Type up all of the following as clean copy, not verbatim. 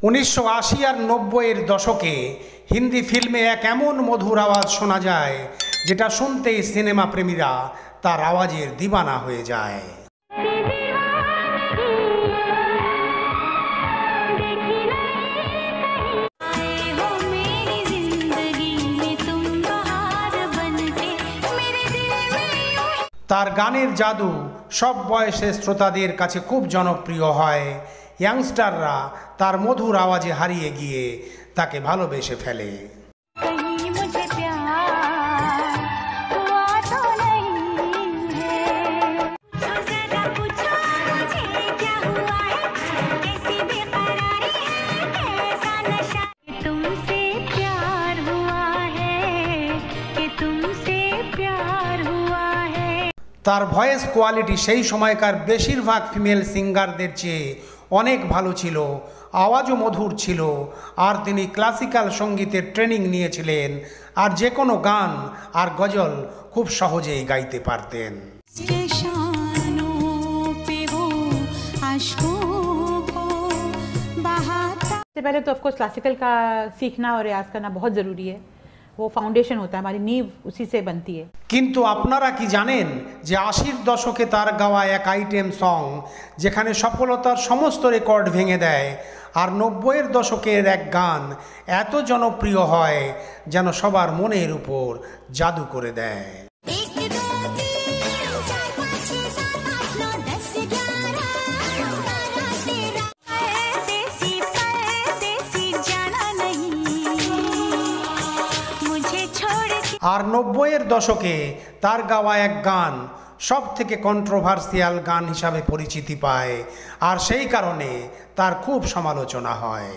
1980 আর 90-এর দশকে হিন্দি ফিল্মে এক এমন মধুর আওয়াজ শোনা যায় যেটা শুনতেই সিনেমা প্রেমীরা তার আওয়াজের দিবানা হয়ে যায়। তার গানের জাদু সব বয়সের শ্রোতাদের কাছে খুব জনপ্রিয় হয়। ইয়াংস্টাররা তার মধুর আওয়াজে হারিয়ে গিয়ে তাকে ভালোবেসে ফেলে। তার ভয়েস কোয়ালিটি সেই সময়কার বেশিরভাগ ফিমেল সিঙ্গারদের চেয়ে অনেক ভালো ছিল, আওয়াজও মধুর ছিল, আর তিনি ক্লাসিক্যাল সঙ্গীতের ট্রেনিং নিয়েছিলেন আর যে কোনো গান আর গজল খুব সহজেই গাইতে পারতেন। सबसे पहले तो ऑफकोर्स क्लासिकल का सीखना और रियाज करना बहुत ज़रूरी है। वो फाउंडेशन होता है, हमारी नींव उसी से बनती है। কিন্তু আপনারা কি জানেন যে 80-র দশকে তার গাওয়া এক আইটেম সং যেখানে সফলতার সমস্ত রেকর্ড ভেঙে দেয়, আর 90-এর দশকের এক গান এত জনপ্রিয় হয় যেন সবার মনের উপর জাদু করে দেয়। আর 90-এর দশকে তার গাওয়া এক গান সব থেকে কন্ট্রোভার্সিয়াল গান হিসাবে পরিচিতি পায়, আর সেই কারণে তার খুব সমালোচনা হয়।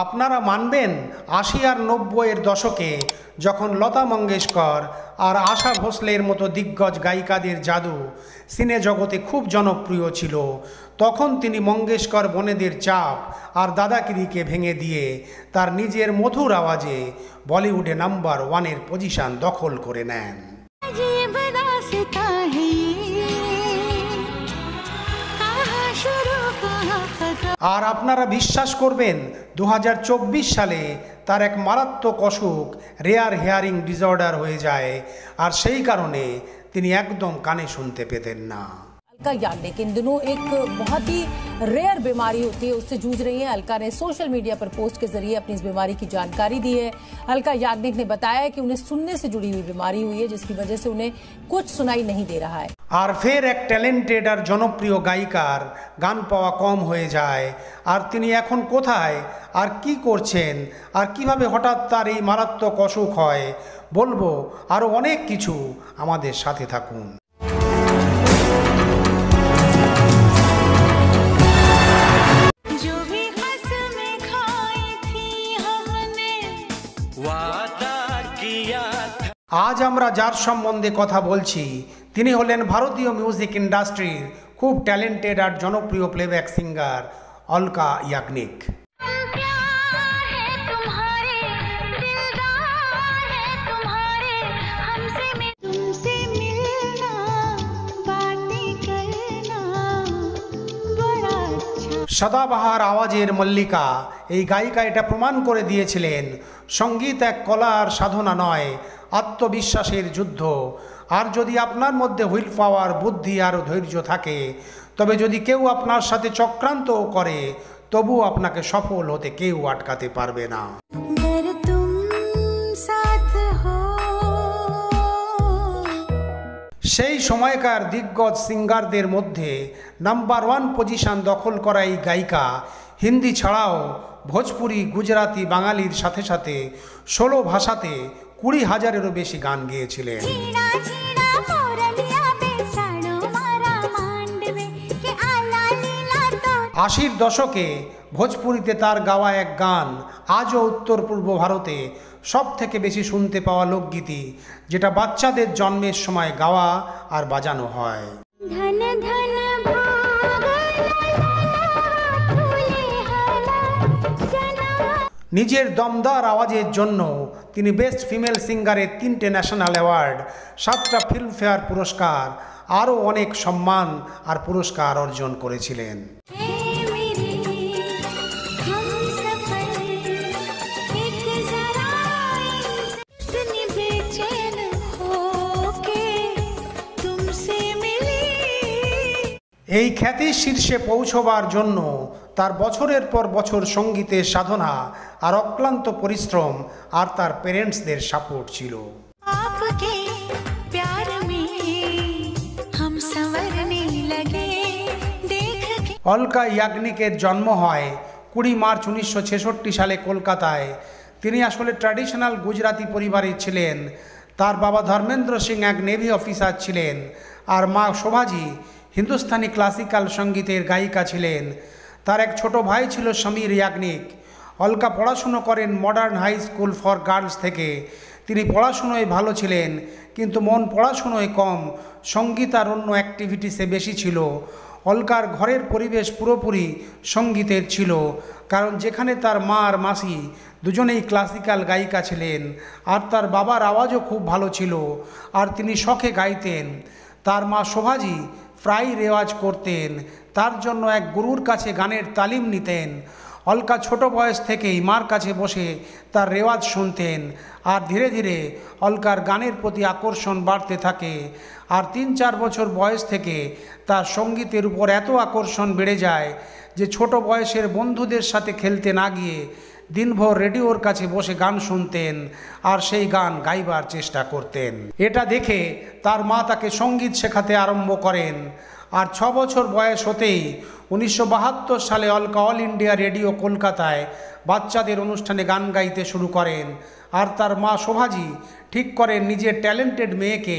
আপনারা মানবেন 80 আর 90-এর দশকে যখন লতা মঙ্গেশকর আর আশা ভোসলের মতো দিগ্গজ গায়িকাদের জাদু সিনে জগতে খুব জনপ্রিয় ছিল, তখন তিনি মঙ্গেশকর বোনেদের চাপ আর দাদাগিরিকে ভেঙে দিয়ে তার নিজের মধুর আওয়াজে বলিউডে নাম্বার 1-এর পজিশন দখল করে নেন। আর আপনারা বিশ্বাস করবেন 2024 সালে তার এক মারাত্মক অসুখ রেয়ার হিয়ারিং ডিসঅর্ডার হয়ে যায়, আর সেই কারণে তিনি একদম কানে শুনতে পেতেন না। अलका याग्निक इन दिनों एक बहुत ही रेयर बीमारी होती है, उससे जूझ रही हैं। अलका ने सोशल मीडिया पर पोस्ट के जरिए अपनी इस बीमारी की जानकारी दी है। अलका याग्निक ने बताया कि उन्हें सुनने से जुड़ी हुई बीमारी हुई है, जिसकी वजह से उन्हें कुछ सुनाई नहीं दे रहा है। আর ফের এক ট্যালেন্টেড আর জনপ্রিয় গায়িকার গান পাওয়া কম হয়ে যায়, আর তিনি এখন কোথায় আর কি করছেন আর কিভাবে হঠাৎ তার এই মারাত্মক অসুখ হয় বলবো আরও অনেক কিছু, আমাদের সাথে থাকুন। আজ আমরা যার সম্বন্ধে কথা বলছি তিনি হলেন ভারতীয় মিউজিক ইন্ডাস্ট্রির খুব ট্যালেন্টেড আর জনপ্রিয় প্লেব্যাক সিঙ্গার অলকা ইয়াগনিক। সদাবাহার আওয়াজের মল্লিকা এই গায়িকা এটা প্রমাণ করে দিয়েছিলেন সঙ্গীত এক কলা আর সাধনা নয়, আত্মবিশ্বাসের যুদ্ধ। আর যদি আপনার মধ্যে হুইল পাওয়ার, বুদ্ধি আর ধৈর্য থাকে, তবে যদি কেউ আপনার সাথে চক্রান্ত করে তবুও আপনাকে সফল হতে কেউ আটকাতে পারবে না। সেই সময়কার দিগ্গজ সিঙ্গারদের মধ্যে নাম্বার 1 পজিশন দখল করা এই গায়িকা হিন্দি ছাড়াও ভোজপুরি, গুজরাটি, বাঙালির সাথে সাথে 16 ভাষাতে 20,000-এরও বেশি গান গেয়েছিলেন। 80-র দশকে ভোজপুরিতে তার গাওয়া এক গান আজও উত্তর পূর্ব ভারতে সব থেকে বেশি শুনতে পাওয়া লোকগীতি, যেটা বাচ্চাদের জন্মের সময় গাওয়া আর বাজানো হয়। নিজের দমদার আওয়াজের জন্য তিনি বেস্ট ফিমেল সিঙ্গারের 3টে ন্যাশনাল অ্যাওয়ার্ড, 7টা ফিল্মফেয়ার পুরস্কার আরও অনেক সম্মান আর পুরস্কার অর্জন করেছিলেন। এই খ্যাতির শীর্ষে পৌঁছবার জন্য তার বছরের পর বছর সঙ্গীতের সাধনা আর অক্লান্ত পরিশ্রম আর তার প্যারেন্টসদের সাপোর্ট ছিল। অলকা ইয়াগনিকের জন্ম হয় 20 মার্চ 1966 সালে কলকাতায়। তিনি আসলে ট্র্যাডিশনাল গুজরাতি পরিবারের ছিলেন। তার বাবা ধর্মেন্দ্র সিং এক নেভি অফিসার ছিলেন আর মা শোভাজি হিন্দুস্তানি ক্লাসিক্যাল সঙ্গীতের গায়িকা ছিলেন। তার এক ছোট ভাই ছিল সমীর ইয়াগনিক। অলকা পড়াশুনো করেন Modern High School for Girls থেকে। তিনি পড়াশুনোয় ভালো ছিলেন, কিন্তু মন পড়াশুনোয় কম, সঙ্গীত আর অন্য অ্যাক্টিভিটিসে বেশি ছিল। অলকার ঘরের পরিবেশ পুরোপুরি সঙ্গীতের ছিল, কারণ যেখানে তার মা আর মাসি দুজনেই ক্লাসিক্যাল গায়িকা ছিলেন আর তার বাবার আওয়াজও খুব ভালো ছিল আর তিনি শখে গাইতেন। তার মা শোভাজি প্রায় রেওয়াজ করতেন, তার জন্য এক গুরুর কাছে গানের তালিম নিতেন। অলকা ছোট বয়স থেকেই মার কাছে বসে তার রেওয়াজ শুনতেন আর ধীরে ধীরে অলকার গানের প্রতি আকর্ষণ বাড়তে থাকে। আর 3-4 বছর বয়স থেকে তার সঙ্গীতের উপর এত আকর্ষণ বেড়ে যায় যে ছোট বয়সের বন্ধুদের সাথে খেলতে না গিয়ে দিনভর রেডিওর কাছে বসে গান শুনতেন আর সেই গান গাইবার চেষ্টা করতেন। এটা দেখে তার মা তাকে সঙ্গীত শেখাতে আরম্ভ করেন। আর 6 বছর বয়স হতেই 1972 সালে অলকা অল ইন্ডিয়া রেডিও কলকাতায় বাচ্চাদের অনুষ্ঠানে গান গাইতে শুরু করেন। আর তার মা শোভাজি ঠিক করেন নিজের ট্যালেন্টেড মেয়েকে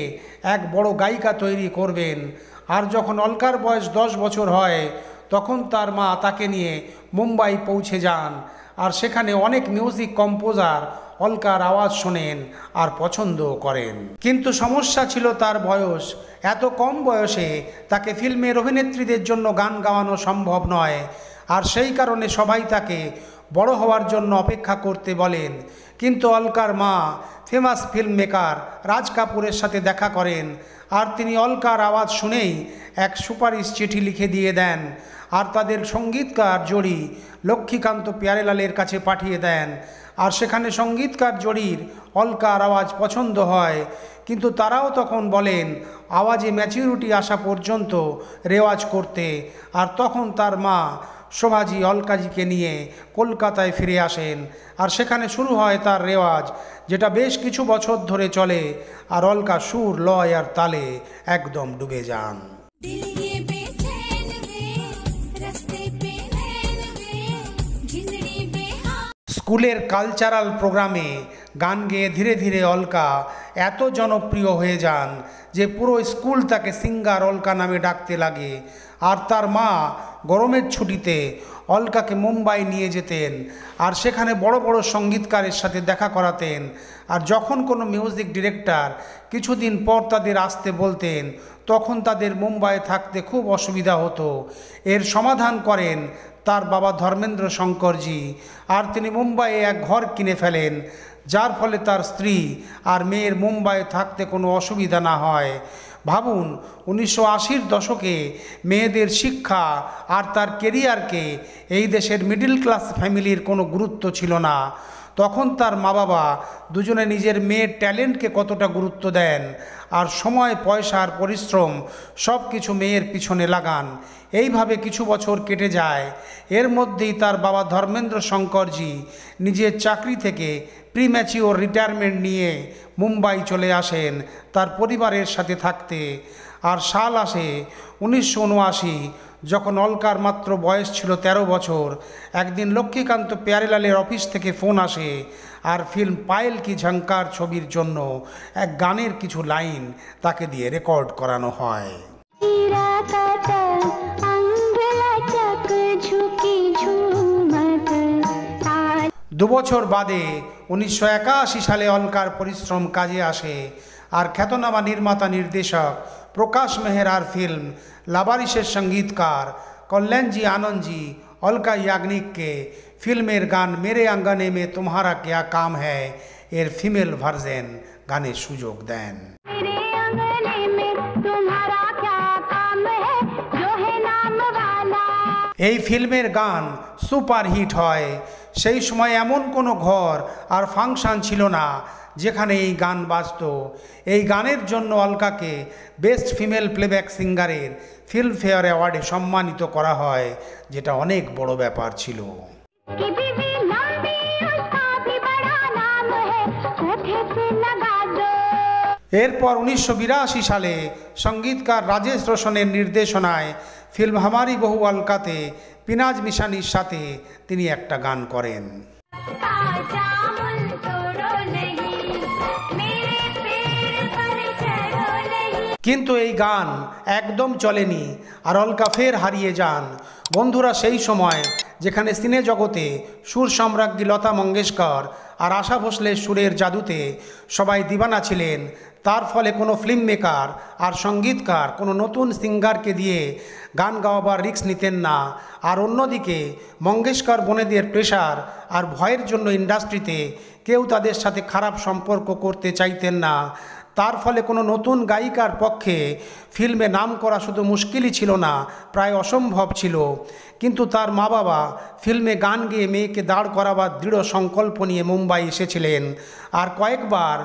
এক বড় গায়িকা তৈরি করবেন। আর যখন অলকার বয়স 10 বছর হয় তখন তার মা তাকে নিয়ে মুম্বাই পৌঁছে যান আর সেখানে অনেক মিউজিক কম্পোজার অলকার আওয়াজ শোনেন আর পছন্দ করেন। কিন্তু সমস্যা ছিল তার বয়স। এত কম বয়সে তাকে ফিল্মের অভিনেত্রীদের জন্য গান গাওয়ানো সম্ভব নয়, আর সেই কারণে সবাই তাকে বড় হওয়ার জন্য অপেক্ষা করতে বলেন। কিন্তু অলকার মা ফেমাস ফিল্ম মেকার রাজ কাপুরের সাথে দেখা করেন আর তিনি অলকার আওয়াজ শুনেই এক সুপারিশ চিঠি লিখে দিয়ে দেন আর তাদের সঙ্গীতকার জড়ি লক্ষ্মীকান্ত প্যারেলালের কাছে পাঠিয়ে দেন। আর সেখানে সঙ্গীতকার জড়ির অলকার আওয়াজ পছন্দ হয়, কিন্তু তারাও তখন বলেন আওয়াজে ম্যাচিউরিটি আসা পর্যন্ত রেওয়াজ করতে। আর তখন তার মা শোভাজি অলকাজিকে নিয়ে কলকাতায় ফিরে আসেন আর সেখানে শুরু হয় তার রেওয়াজ, যেটা বেশ কিছু বছর ধরে চলে। আর অলকা সুর, লয় আর তালে একদম ডুবে যান। স্কুলের কালচারাল প্রোগ্রামে গান গেয়ে ধীরে ধীরে অলকা এত জনপ্রিয় হয়ে যান যে পুরো স্কুল তাকে সিঙ্গার অলকা নামে ডাকতে লাগে। আর তার মা গরমের ছুটিতে অলকাকে মুম্বাই নিয়ে যেতেন আর সেখানে বড় বড় সঙ্গীতকারের সাথে দেখা করাতেন। আর যখন কোনো মিউজিক ডিরেক্টর কিছুদিন পর তাদের আসতে বলতেন তখন তাদের মুম্বাইয়ে থাকতে খুব অসুবিধা হতো। এর সমাধান করেন তার বাবা ধর্মেন্দ্র শঙ্করজি, আর তিনি মুম্বাইয়ে এক ঘর কিনে ফেলেন, যার ফলে তার স্ত্রী আর মেয়ের মুম্বাইয়ে থাকতে কোনো অসুবিধা না হয়। ভাবুন, 1980-র দশকে মেয়েদের শিক্ষা আর তার কেরিয়ারকে এই দেশের মিডল ক্লাস ফ্যামিলির কোনো গুরুত্ব ছিল না। তখন তার মা বাবা দুজনে নিজের মেয়ের ট্যালেন্টকে কতটা গুরুত্ব দেন আর সময়, পয়সা আর পরিশ্রম সব কিছু মেয়ের পিছনে লাগান। এইভাবে কিছু বছর কেটে যায়। এর মধ্যেই তার বাবা ধর্মেন্দ্র শঙ্করজি নিজের চাকরি থেকে প্রিম্যাচিওর রিটায়ারমেন্ট নিয়ে মুম্বাই চলে আসেন তার পরিবারের সাথে থাকতে। আর সাল আসে 1979, যখন অলকার মাত্র বয়স ছিল 13 বছর। একদিন লক্ষ্মীকান্ত প্যারেলালের অফিস থেকে ফোন আসে আর ফিল্ম পায়েল কি ঝঙ্কার ছবির জন্য এক গানের কিছু লাইন তাকে দিয়ে রেকর্ড করানো হয়। 2 বছর বাদে 1981 সালে অলকার পরিশ্রম কাজে আসে আর খ্যাতনামা নির্মাতা নির্দেশক প্রকাশ মেহরার ফিল্ম লাবারিশের সঙ্গীতকার কল্যাণজি আনন্দজি অলকা ইয়াগনিককে ফিল্মের গান মেরে আঙ্গনে মে তুমহারা ক্যা কাম হ্যায় এর ফিমেল ভার্সন গানের সুযোগ দেন। এই ফিল্মের গান সুপারহিট হয়। সেই সময় এমন কোনো ঘর আর ফাংশন ছিল না যেখানে এই গান বাজত। এই গানের জন্য অলকাকে বেস্ট ফিমেল প্লেব্যাক সিঙ্গারের ফিল্মফেয়ার অ্যাওয়ার্ডে সম্মানিত করা হয়, যেটা অনেক বড় ব্যাপার ছিল। এরপর 1982 সালে সঙ্গীতকার রাজেশ রোশনের নির্দেশনায় ফিল্ম হামারি বহু অলকাতে পিনাজ মিশানির সাথে তিনি একটা গান করেন। কিন্তু এই গান একদম চলেনি আর অলকা ফের হারিয়ে যান। বন্ধুরা, সেই সময় যেখানে সিনে জগতে সুর সম্রাজ্ঞী লতা মঙ্গেশকর আর আশা ভোসলের সুরের জাদুতে সবাই দিবানা ছিলেন, তার ফলে কোনো ফিল্ম মেকার আর সঙ্গীতকার কোনো নতুন সিঙ্গারকে দিয়ে গান গাওয়াবার রিস্ক নিতেন না। আর অন্যদিকে মঙ্গেশকর বোনেদের প্রেশার আর ভয়ের জন্য ইন্ডাস্ট্রিতে কেউ তাদের সাথে খারাপ সম্পর্ক করতে চাইতেন না। তার ফলে কোনো নতুন গায়িকার পক্ষে ফিল্মে নাম করা শুধু মুশকিলই ছিল না, প্রায় অসম্ভব ছিল। কিন্তু তার মা বাবা ফিল্মে গান গেয়ে মেয়েকে দাঁড় করাবার দৃঢ় সংকল্প নিয়ে মুম্বাই এসেছিলেন। আর কয়েকবার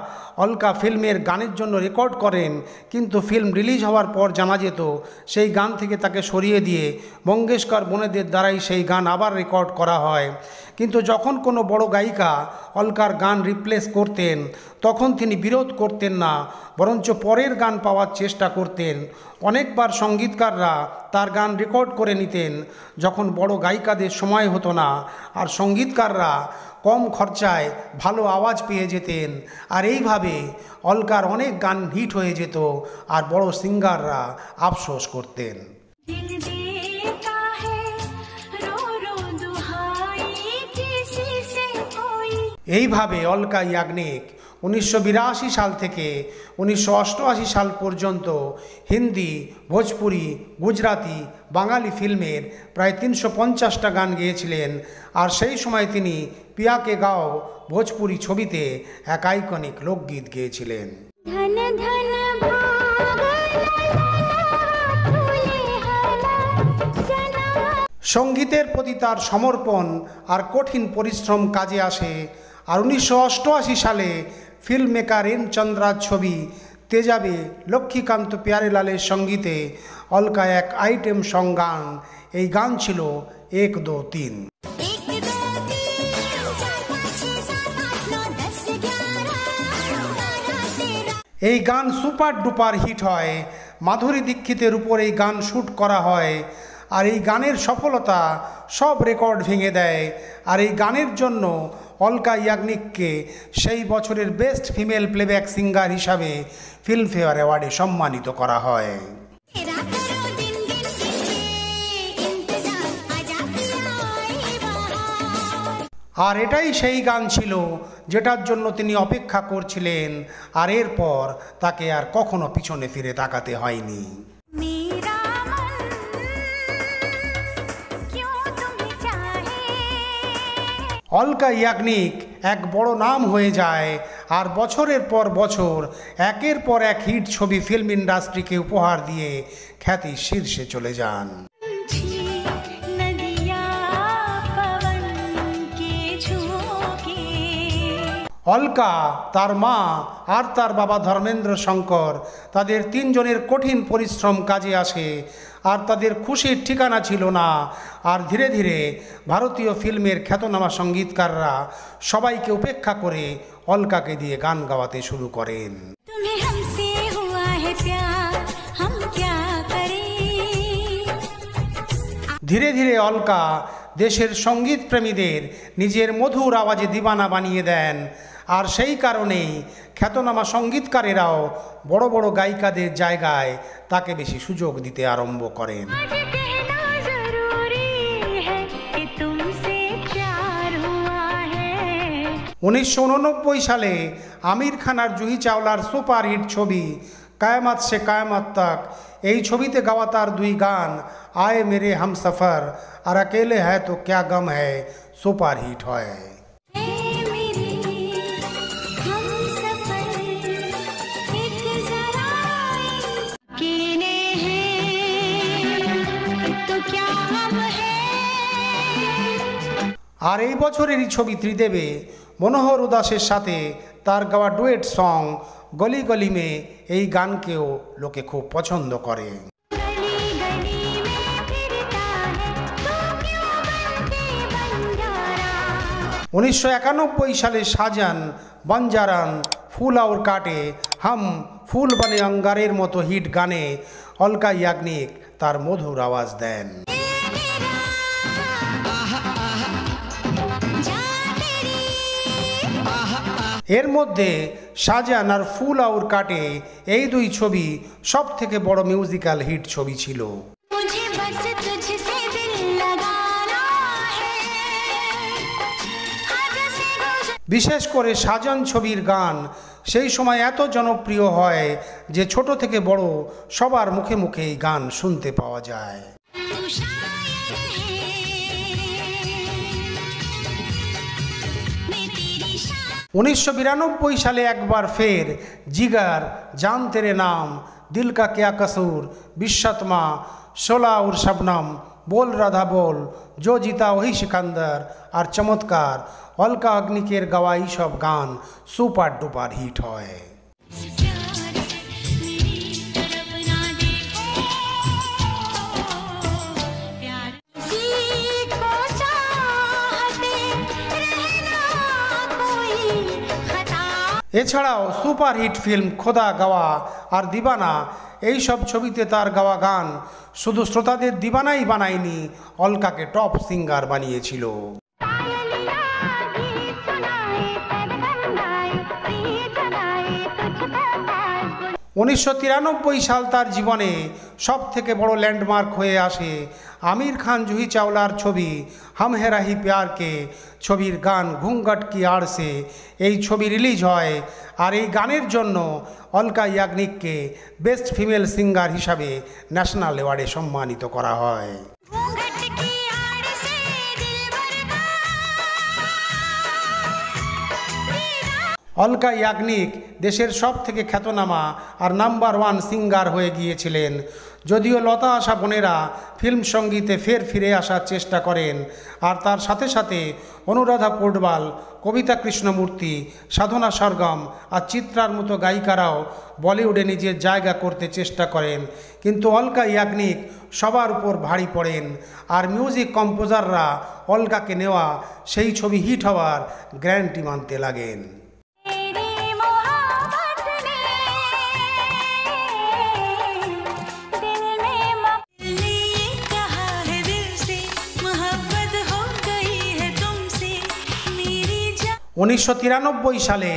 অলকা ফিল্মের গানের জন্য রেকর্ড করেন, কিন্তু ফিল্ম রিলিজ হওয়ার পর জানা যেত সেই গান থেকে তাকে সরিয়ে দিয়ে মঙ্গেশকর বোনেদের দ্বারাই সেই গান আবার রেকর্ড করা হয়। কিন্তু যখন কোনো বড় গায়িকা অলকার গান রিপ্লেস করতেন তখন তিনি বিরোধ করতেন না, বরঞ্চ পরের গান পাওয়ার চেষ্টা করতেন। অনেকবার সঙ্গীতকাররা তার গান রেকর্ড করে নিতেন যখন বড় গায়িকাদের সময় হতো না, আর সঙ্গীতকাররা কম খরচায় ভালো আওয়াজ পেয়ে যেতেন। আর এইভাবে অলকার অনেক গান হিট হয়ে যেত আর বড় সিঙ্গাররা আফসোস করতেন। এইভাবে অলকা ইয়াগনিক 1982 সাল থেকে 1988 সাল পর্যন্ত হিন্দি, ভোজপুরি, গুজরাতি, বাঙালি ফিল্মের প্রায় 350টা গান গেয়েছিলেন। আর সেই সময় তিনি পিয়াকে গাও ভোজপুরি ছবিতে এক আইকনিক লোকগীত গেয়েছিলেন। সঙ্গীতের প্রতি তার সমর্পণ আর কঠিন পরিশ্রম কাজে আসে। আর 1988 সালে ফিল্ম মেকার এন চন্দ্রার ছবি তেজাবে লক্ষ্মীকান্ত প্যারেলালের সঙ্গীতে অলকা এক আইটেম সং গান। এই গান ছিল 1 2 3। এই গান সুপার ডুপার হিট হয়। মাধুরী দীক্ষিতের উপর এই গান শ্যুট করা হয়। আর এই গানের সফলতা সব রেকর্ড ভেঙে দেয়। আর এই গানের জন্য অলকা ইয়াগনিককে সেই বছরের বেস্ট ফিমেল প্লেব্যাক সিঙ্গার হিসাবে ফিল্মফেয়ার অ্যাওয়ার্ডে সম্মানিত করা হয়। আর এটাই সেই গান ছিল যেটার জন্য তিনি অপেক্ষা করছিলেন। আর এরপর তাকে আর কখনো পিছনে ফিরে তাকাতে হয়নি। অলকা ইয়াগনিক এক বড় নাম হয়ে যায়। আর বছরের পর বছর একের পর এক হিট ছবি ফিল্ম ইন্ডাস্ট্রিকে উপহার দিয়ে খ্যাতির শীর্ষে চলে যান। অলকা, তার মা আর তার বাবা ধর্মেন্দ্র শঙ্কর, তাদের 3 জনের কঠিন পরিশ্রম কাজে আসে। আর তাদের খুশির ঠিকানা ছিল না। আর ধীরে ধীরে ভারতীয় ফিল্মের খ্যাতনামা সঙ্গীতকাররা সবাইকে উপেক্ষা করে অলকাকে দিয়ে গান গাওয়াতে শুরু করেন। ধীরে ধীরে অলকা দেশের সঙ্গীত প্রেমীদের নিজের মধুর আওয়াজে দিবানা বানিয়ে দেন। আর সেই কারণেই খ্যাতনামা সঙ্গীতকারেরাও বড় বড় গায়িকাদের জায়গায় তাকে বেশি সুযোগ দিতে আরম্ভ করেন। 1989 সালে আমির খান আর জুহি চাওলার সুপারহিট ছবি কায়ামত সে কায়ামত তক, এই ছবিতে গাওয়া তার 2 গান আয়ে মেরে হামসফর আর अकेले है तो क्या गम है সুপারহিট হয়। तो क्या हम है আর এই বছরেরই ছবি ত্রিদেবে মনোহর উদাসের সাথে তার গাওয়া ডুয়েট সং গলি গলি মে এই গানকেও লোকে খুব পছন্দ করে। 1991 সালে শাহজাহান বঞ্জারান ফুল और কাটে হাম ফুল বনে অঙ্গারের মতো হিট গানে অলকা ইয়াগনিক তার মধুর আওয়াজ দেন। এর মধ্যে শাহজাহান আর ফুল और কাটে এই দুই ছবি সব থেকে বড় মিউজিক্যাল হিট ছবি ছিল। বিশেষ করে শাহজাহান ছবির গান সেই সময় এত জনপ্রিয় হয় যে ছোট থেকে বড় সবার মুখে মুখে এই গান শুনতে পাওয়া যায়। 1992 সালে একবার ফের জিগার, জান তেরে নাম, দিল কা क्या कसूर, বিশ্বতমা, শোলা और শবনম, बोल राधा बोल, जो जीता वही सिकंदर আর চমৎকার অলকা ইয়াগনিকের গাওয়া এই সব গান সুপার ডুপার হিট হয়। এছাড়াও সুপারহিট ফিল্ম খোদা গাওয়া আর দিবানা এই সব ছবিতে তার গাওয়া গান শুধু শ্রোতাদের দিবানাই বানায়নি, অলকাকে টপ সিঙ্গার বানিয়েছিল। 1993 সাল তার জীবনে সব থেকে বড় ল্যান্ডমার্ক হয়ে আসে আমির খান জুহি চাওলার ছবি হাম হে রাহি প্যার কে ছবির গান ঘুঙ্গট কি আড় সে। এই ছবি রিলিজ হয় আর এই গানের জন্য অলকা ইয়াগনিককে বেস্ট ফিমেল সিঙ্গার হিসাবে ন্যাশনাল অ্যাওয়ার্ডে সম্মানিত করা হয়। অলকা ইয়াগনিক দেশের সব থেকে খ্যাতনামা আর নাম্বার 1 সিঙ্গার হয়ে গিয়েছিলেন। যদিও লতা আশা বোনেরা ফিল্ম সঙ্গীতে ফের ফিরে আসার চেষ্টা করেন আর তার সাথে সাথে অনুরাধা পোডবাল, কবিতা কৃষ্ণমূর্তি, সাধনা সরগম আর চিত্রার মতো গায়িকারাও বলিউডে নিজের জায়গা করতে চেষ্টা করেন, কিন্তু অলকা ইয়াগনিক সবার উপর ভারী পড়েন আর মিউজিক কম্পোজাররা অলকাকে নেওয়া সেই ছবি হিট হওয়ার গ্যারান্টি মানতে লাগেন। উনিশশো 1993 সালে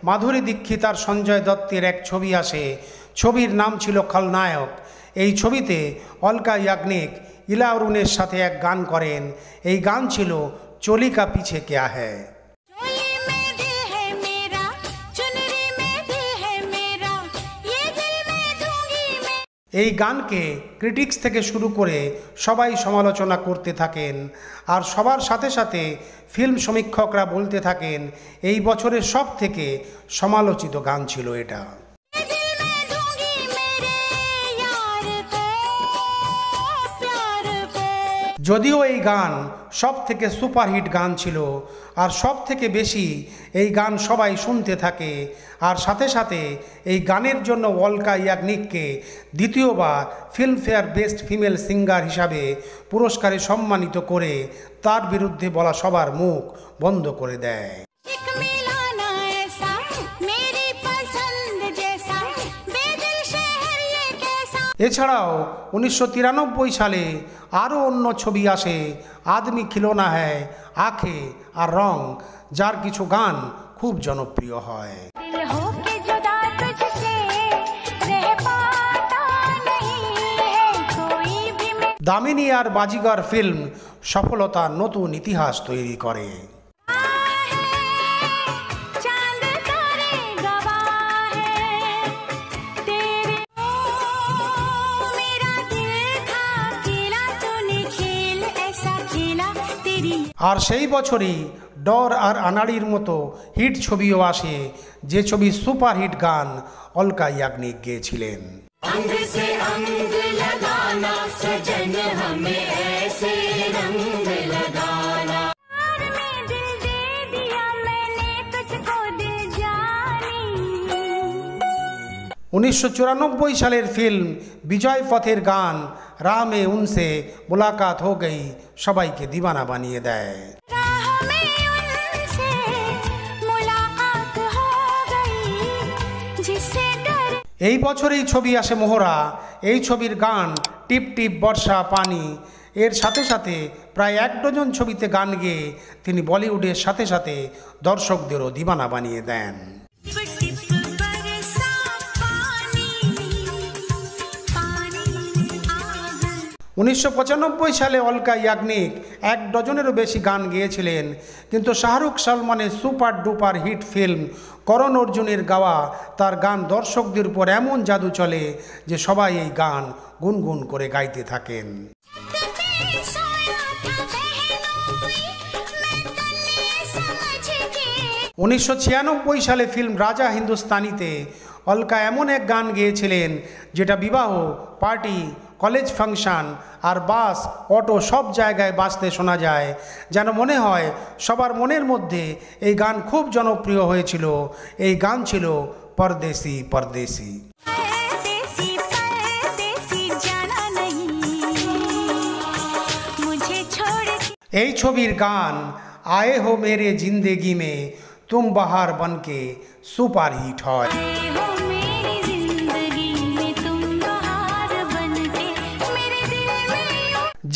মাধুরী দীক্ষিত আর সঞ্জয় দত্তের এক ছবি আসে। ছবির নাম ছিল খলনায়ক। এই ছবিতে অলকা ইয়াগনিক ইলা অরুণের সাথে এক গান করেন। এই গান ছিল চলি কা পিছে ক্যা হ্যায়। এই গানকে ক্রিটিক্স থেকে শুরু করে সবাই সমালোচনা করতে থাকেন আর সবার সাথে সাথে ফিল্ম সমীক্ষকরা বলতে থাকেন এই বছরের সব থেকে সমালোচিত গান ছিল এটা। যদিও এই গান সব থেকে সুপারহিট গান ছিল আর সব থেকে বেশি এই গান সবাই শুনতে থাকে আর সাথে সাথে এই গানের জন্য অলকা ইয়াগনিককে দ্বিতীয়বার ফিল্মফেয়ার বেস্ট ফিমেল সিঙ্গার হিসাবে পুরস্কারে সম্মানিত করে তার বিরুদ্ধে বলা সবার মুখ বন্ধ করে দেয়। এছাড়াও 1993 সালে আরও অন্য ছবি আসে আদমি খিলোনা হ্যায়, আঁখে আর রং, যার কিছু গান খুব জনপ্রিয় হয়। দামিনী আর বাজিগর ফিল্ম সফলতার নতুন ইতিহাস তৈরি করে। আর সেই বছরই ডর আর আনাড়ির মতো হিট ছবিও আসে, যে ছবি সুপারহিট গান অলকা ইয়াগনিক গেয়েছিলেন। 1994 সালের ফিল্ম বিজয় পথের গান রামে উনসে মুলাকাত হো গই সবাইকে দিবানা বানিয়ে দেয়। এই বছরেই ছবি আসে মোহরা। এই ছবির গান টিপ টিপ বর্ষা পানি এর সাথে সাথে প্রায় 1 ডজন ছবিতে গান গেয়ে তিনি বলিউডের সাথে সাথে দর্শকদেরও দিবানা বানিয়ে দেন। 1995 সালে অলকা ইয়াগনিক 1 ডজনেরও বেশি গান গেয়েছিলেন, কিন্তু শাহরুখ সালমানের সুপার ডুপার হিট ফিল্ম করণ অর্জুনের গাওয়া তার গান দর্শকদের উপর এমন জাদু চলে যে সবাই এই গান গুনগুন করে গাইতে থাকেন। 1996 সালে ফিল্ম রাজা হিন্দুস্তানিতে অলকা এমন এক গান গেয়েছিলেন যেটা বিবাহ, পার্টি, কলেজ ফাংশন আর বাস, অটো সব জায়গায় বাজতে শোনা যায়, যেন মনে হয় সবার মনের মধ্যে এই গান খুব জনপ্রিয় হয়েছিল। এই গান ছিল পরদেশি পরদেশি। এই ছবির গান আয়ে হো মেরে জিন্দেগি মে তুম বাহার বনকে সুপার হিট হয়।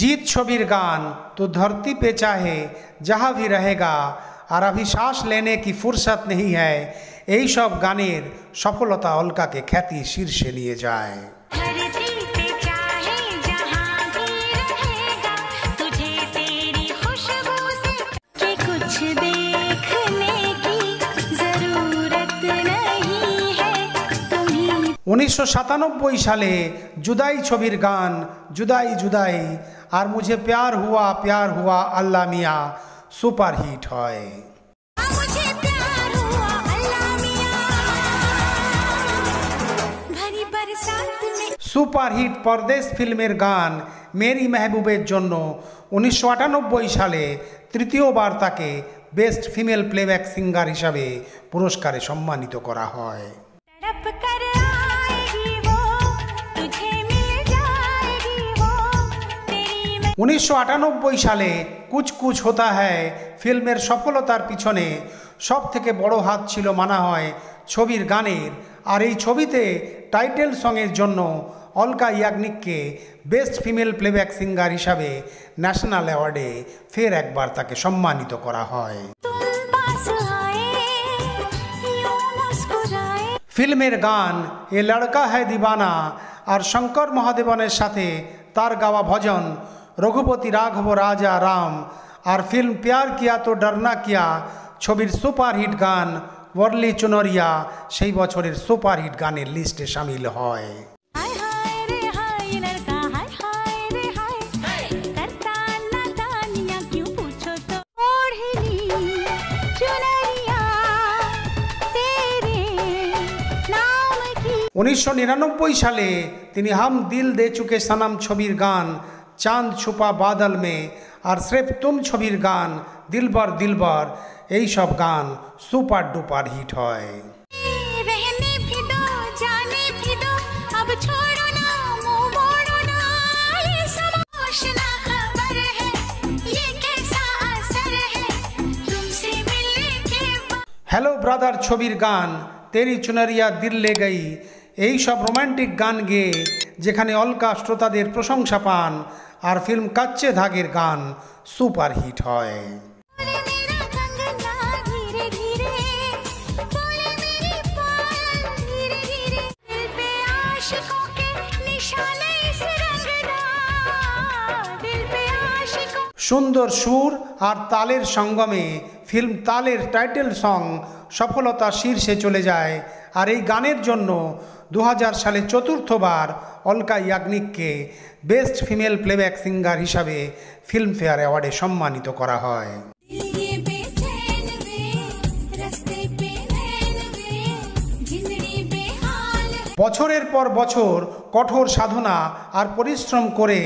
जीत छबिर गान तो धरती पे चाहे जहाँ भी रहेगा और अभी सांस लेने की फुर्सत नहीं है, এই সব গানের সফলতা অলকাকে খ্যাতি শীর্ষে নিয়ে যায়। উনিশশো 97 সালে জুদাই ছবির গান জুদাই জুদাই আর মুঝে প্যার হুয়া আল্লাহ মিয়া সুপার হিট হয়। সুপার হিট পরদেশ ফিল্মের গান মেরি মেহবুবের জন্য 1998 সালে তৃতীয়বার তাকে বেস্ট ফিমেল প্লেব্যাক সিঙ্গার হিসাবে পুরস্কারে সম্মানিত করা হয়। 1998 সালে কুছ কুছ হোতা হ্যায় ফিল্মের সফলতার পিছনে সব থেকে বড় হাত ছিল মানা হয় ছবির গানের। আর এই ছবিতে টাইটেল সঙের জন্য অলকা ইয়াগনিককে বেস্ট ফিমেল প্লেব্যাক সিঙ্গার হিসাবে ন্যাশনাল অ্যাওয়ার্ডে ফের একবার তাকে সম্মানিত করা হয়। ফিল্মের গান এ লড়কা হ্যায় দিবানা আর শঙ্কর মহাদেবনের সাথে তার গাওয়া ভজন রঘুপতি রাঘব রাজা রাম আর ফিল্ম প্যার কিয়া তো ডরনা কিয়া ছবির সুপারহিট গান ওয়ারলি চুনরিয়া সেই বছরের সুপারহিট গানের লিস্টে সামিল হয়। উনিশশো 1999 সালে তিনি হাম দিল দে চুকে সনম ছবির গান চাঁদ ছুপা বাদল মে আর স্রেফ তুম ছবির গান দিলবার দিলবার এই সব গান সুপার ডুপার হিট হয়। হ্যালো ব্রাদার ছবির গান তেরি চুনরিয়া দিল লে গই এই সব রোমান্টিক গান গেয়ে যেখানে অলকা শ্রোতাদের প্রশংসা পান আর ফিল্ম কাচ্চে ধাগের গান সুপার হিট হয়। সুন্দর সুর আর তালের সঙ্গমে ফিল্ম তালের টাইটেল সং সফলতা শীর্ষে চলে যায়। আর এই গানের জন্য 2000 সালে চতুর্থবার অলকা ইয়াগনিককে বেস্ট ফিমেল প্লেব্যাক সিঙ্গার হিসাবে ফিল্মফেয়ার অ্যাওয়ার্ডে সম্মানিত করা হয়। বছরের পর বছর কঠোর সাধনা আর পরিশ্রম করে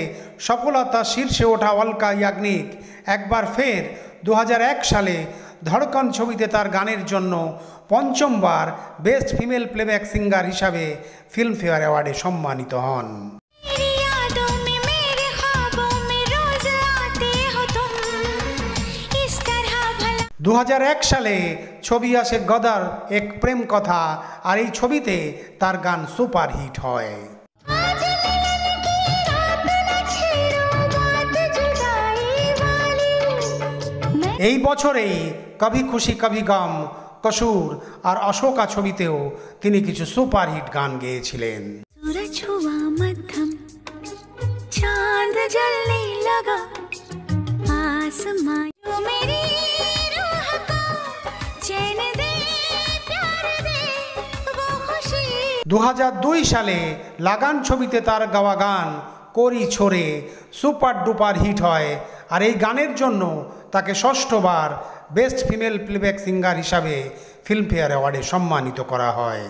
সফলতা শীর্ষে ওঠা অলকা ইয়াগনিক একবার ফের 2001 সালে ধড়কন ছবিতে তার গানের জন্য পঞ্চমবার বেস্ট ফিমেল প্লেব্যাক সিঙ্গার হিসাবে ফিল্মফেয়ার অ্যাওয়ার্ডে সম্মানিত হন। 2001 সালে ছবি আসে গদর, এক প্রেম কথা, আর এই ছবিতে তার গান সুপারহিট হয়। এই বছরেই কভি খুশি কভি গম, কসুর আর অশোকা ছবিতেও তিনি কিছু সুপারহিট গান গেয়েছিলেন। দু 2002 সালে লাগান ছবিতে তার গাওয়া গান করি ছোরে সুপার ডুপার হিট হয়, আর এই গানের জন্য তাকে ষষ্ঠবার বেস্ট ফিমেল প্লেব্যাক সিঙ্গার হিসাবে ফিল্মফেয়ার অ্যাওয়ার্ডে সম্মানিত করা হয়।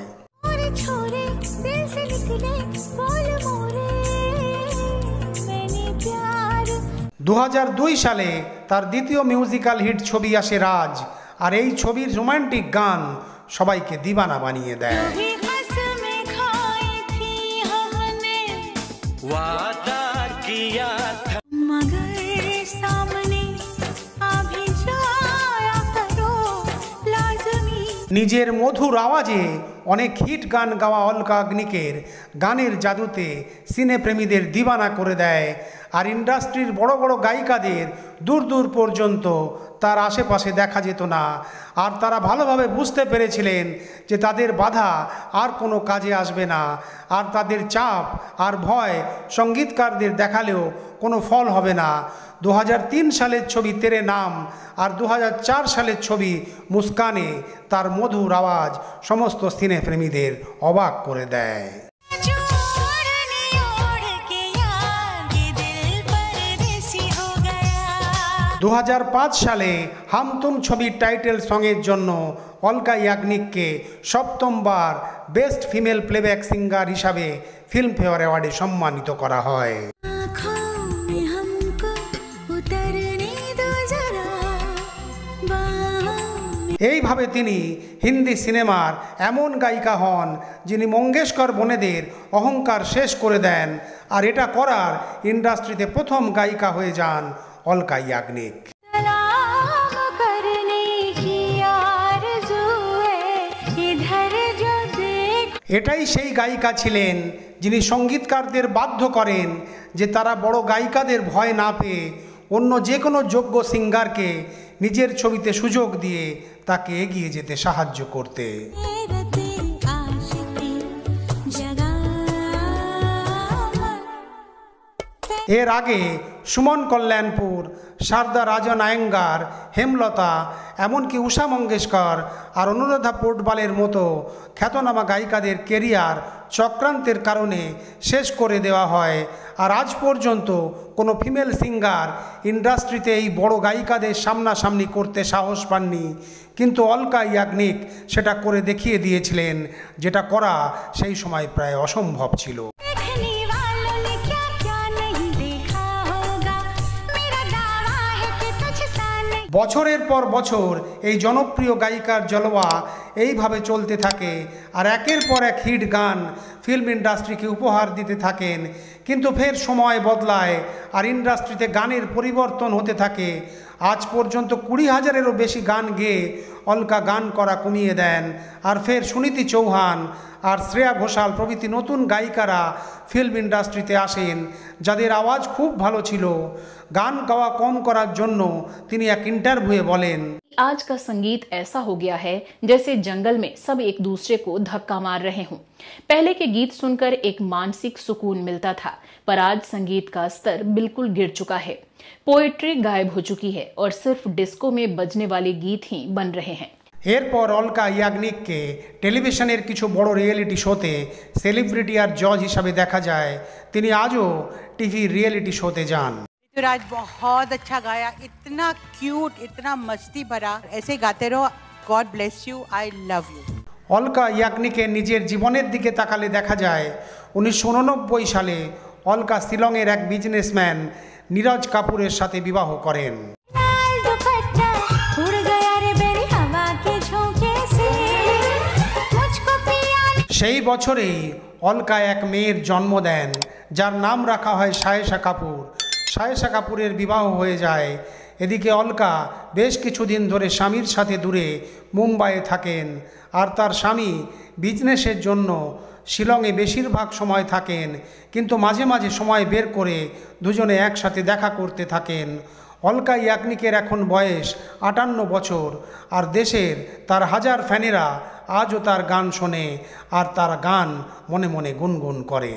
2002 সালে তার দ্বিতীয় মিউজিক্যাল হিট ছবি আসে রাজ, আর এই ছবির রোমান্টিক গান সবাইকে দিবানা বানিয়ে দেয়। নিজের মধুর আওয়াজে অনেক হিট গান গাওয়া অলকা ইয়াগনিকের গানের জাদুতে সিনেপ্রেমীদের দিবানা করে দেয়, আর ইন্ডাস্ট্রির বড় বড় গায়িকাদের দূর দূর পর্যন্ত তার আশেপাশে দেখা যেত না, আর তারা ভালোভাবে বুঝতে পেরেছিলেন যে তাদের বাধা আর কোনো কাজে আসবে না, আর তাদের চাপ আর ভয় সঙ্গীতকারদের দেখালেও কোনো ফল হবে না। 2003 সালের ছবি তেরে নাম আর 2004 সালের ছবি মুস্কানে তার মধুর আওয়াজ সমস্ত সিনেপ্রেমীদের অবাক করে দেয়। 2005 সালে হাম তুম ছবির টাইটেল সঙের জন্য অলকা ইয়াগনিককে সপ্তমবার বেস্ট ফিমেল প্লেব্যাক সিঙ্গার হিসাবে ফিল্মফেয়ার অ্যাওয়ার্ডে সম্মানিত করা হয়। এইভাবে তিনি হিন্দি সিনেমার এমন গায়িকা হন যিনি মঙ্গেশকর বোনেদের অহংকার শেষ করে দেন, আর এটা করার ইন্ডাস্ট্রিতে প্রথম গায়িকা হয়ে যান অলকা ইয়াগনিক। এটাই সেই গায়িকা ছিলেন যিনি সঙ্গীতকারদের বাধ্য করেন যে তারা বড় গায়িকাদের ভয় না পেয়ে অন্য যে কোনো যোগ্য সিঙ্গারকে নিজের ছবিতে সুযোগ দিয়ে তাকে এগিয়ে যেতে সাহায্য করতে। এর আগে সুমন কল্যাণপুর, শারদা রাজন আয়েঙ্গার, হেমলতা, এমনকি উষা মঙ্গেশকর আর অনুরাধা পোর্টবালের মতো খ্যাতনামা গায়িকাদের কেরিয়ার চক্রান্তের কারণে শেষ করে দেওয়া হয়, আর আজ পর্যন্ত কোনো ফিমেল সিঙ্গার ইন্ডাস্ট্রিতে এই বড় গায়িকাদের সামনাসামনি করতে সাহস পাননি, কিন্তু অলকা ইয়াগনিক সেটা করে দেখিয়ে দিয়েছিলেন, যেটা করা সেই সময় প্রায় অসম্ভব ছিল। বছরের পর বছর এই জনপ্রিয় গায়িকার জলওয়া এইভাবে চলতে থাকে, আর একের পর এক হিট গান ফিল্ম ইন্ডাস্ট্রিকে উপহার দিতে থাকেন, কিন্তু ফের সময় বদলায় আর ইন্ডাস্ট্রিতে গানের পরিবর্তন হতে থাকে। আজ পর্যন্ত 20,000-এরও বেশি গান গেয়ে অলকা গান করা কমিয়ে দেন, আর ফের সুনীতি চৌহান আর শ্রেয়া ঘোষাল প্রভৃতি নতুন গায়িকারা ফিল্ম ইন্ডাস্ট্রিতে আসেন, যাদের আওয়াজ খুব ভালো ছিল। গান গাওয়া কম করার জন্য তিনি এক ইন্টারভিউয়ে বলেন, आज का संगीत ऐसा हो गया है जैसे जंगल में सब एक दूसरे को धक्का मार रहे हों। पहले के गीत सुनकर एक मानसिक सुकून मिलता था, पर आज संगीत का स्तर बिल्कुल गिर चुका है। पोएट्री गायब हो चुकी है और सिर्फ डिस्को में बजने वाले गीत ही बन रहे हैं। এরপর অলকা ইয়াগনিককে টেলিভিশনের কিছু বড় রিয়েলিটি শোতে সেলিব্রিটি আর জজ হিসাবে দেখা যায়। তিনি আজও টিভি রিয়েলিটি শোতে যান। ऋतुराज बहुत अच्छा गाया, इतना क्यूट, इतना मस्ती भरा, ऐसे गाते रहो, god bless you, I love you. Alka ইয়াগনিকের নিজের জীবনের দিকে তাকালে দেখা যায় 1989 সালে অলকা শিলংয়ের এক বিজনেসম্যান নীরজ কাপুরের সাথে বিবাহ করেন। সেই বছরেই অলকা এক মেয়ের জন্ম দেন, যার নাম রাখা হয় সায়েশা কাপুর। সায়েশা কাপুরের বিবাহ হয়ে যায়। এদিকে অলকা বেশ কিছুদিন ধরে স্বামীর সাথে দূরে মুম্বাইয়ে থাকেন, আর তার স্বামী বিজনেসের জন্য শিলংয়ে বেশিরভাগ সময় থাকেন, কিন্তু মাঝে মাঝে সময় বের করে দুজনে একসাথে দেখা করতে থাকেন। অলকা ইয়াগনিকের এখন বয়স 58 বছর, আর দেশের তার হাজার ফ্যানেরা আজও তার গান শোনে আর তার গান মনে মনে গুনগুন করে।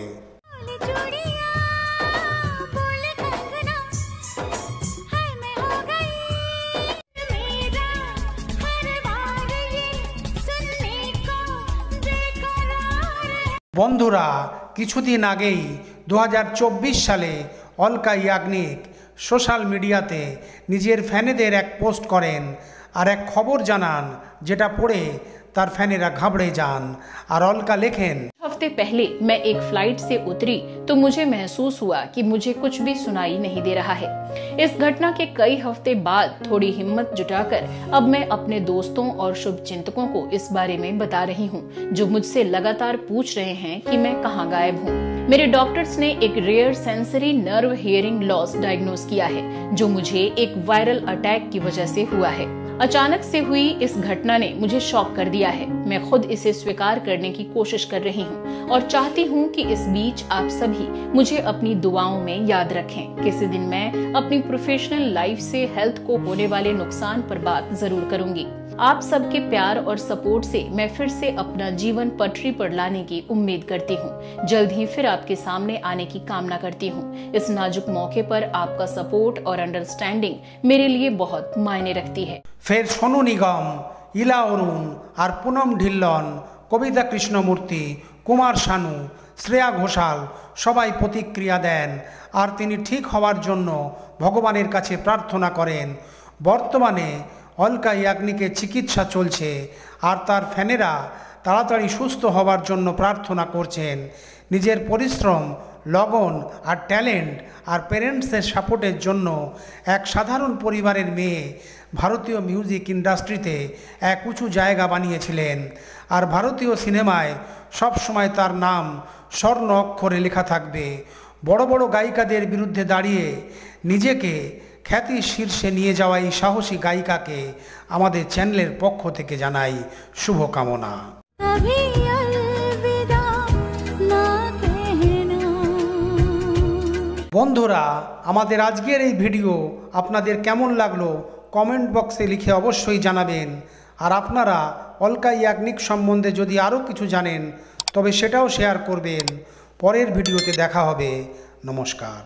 বন্ধুরা, কিছুদিন আগেই 2024 সালে অলকা ইয়াগনিক সোশ্যাল মিডিয়াতে নিজের ফ্যানেদের এক পোস্ট করেন আর এক খবর জানান, যেটা পড়ে তার ফ্যানেরা ঘাবড়ে যান। আর অলকা লেখেন, हफ्ते पहले मैं एक फ्लाइट से उतरी तो मुझे महसूस हुआ कि मुझे कुछ भी सुनाई नहीं दे रहा है। इस घटना के कई हफ्ते बाद थोड़ी हिम्मत जुटाकर अब मैं अपने दोस्तों और शुभचिंतकों को इस बारे में बता रही हूँ, जो मुझसे लगातार पूछ रहे हैं कि मैं कहाँ गायब हूँ। मेरे डॉक्टर्स ने एक rare sensory nerve hearing loss diagnose किया है, जो मुझे एक वायरल अटैक की वजह से हुआ है। अचानक से हुई इस घटना ने मुझे शॉक कर दिया है। मैं खुद इसे स्वीकार करने की कोशिश कर रही हूँ और चाहती हूँ कि इस बीच आप सभी मुझे अपनी दुआओं में याद रखें। किसी दिन मैं अपनी प्रोफेशनल लाइफ से हेल्थ को होने वाले नुकसान पर बात जरूर करूंगी। आप सबके प्यार और सपोर्ट से मैं फिर से अपना जीवन पटरी पर लाने की उम्मीद करती हूँ। जल्द ही फिर आपके सामने आने की कामना करती हूँ। इस नाजुक मौके पर आपका सपोर्ट और अंडरस्टैंडिंग मेरे लिए बहुत मायने रखती है। ফের সোনু নিগম, ইলা অরুণ আর পুনম ঢিল্লন, কবিতা কৃষ্ণমূর্তি, কুমার শানু, শ্রেয়া ঘোষাল সবাই প্রতিক্রিয়া দেন আর তিনি ঠিক হওয়ার জন্য ভগবানের কাছে প্রার্থনা করেন। বর্তমানে অলকা ইয়াগনিকের চিকিৎসা চলছে আর তার ফ্যানেরা তাড়াতাড়ি সুস্থ হওয়ার জন্য প্রার্থনা করছেন। নিজের পরিশ্রম, লগন আর ট্যালেন্ট আর প্যারেন্টসের সাপোর্টের জন্য এক সাধারণ পরিবারের মেয়ে ভারতীয় মিউজিক ইন্ডাস্ট্রিতে এক উঁচু জায়গা বানিয়েছিলেন। আর ভারতীয় সিনেমায় সবসময় তার নাম স্বর্ণ অক্ষরে লেখা থাকবে। বড় বড় গায়িকাদের বিরুদ্ধে দাঁড়িয়ে নিজেকে খ্যাতির শীর্ষে নিয়ে যাওয়া এই সাহসী গায়িকাকে আমাদের চ্যানেলের পক্ষ থেকে জানাই শুভকামনা। বন্ধুরা, আমাদের আজকের এই ভিডিও আপনাদের কেমন লাগলো কমেন্ট বক্সে লিখে অবশ্যই জানাবেন। আর আপনারা অলকা ইয়াগনিক সম্বন্ধে যদি আরও কিছু জানেন তবে সেটাও শেয়ার করবেন। পরের ভিডিওতে দেখা হবে। নমস্কার।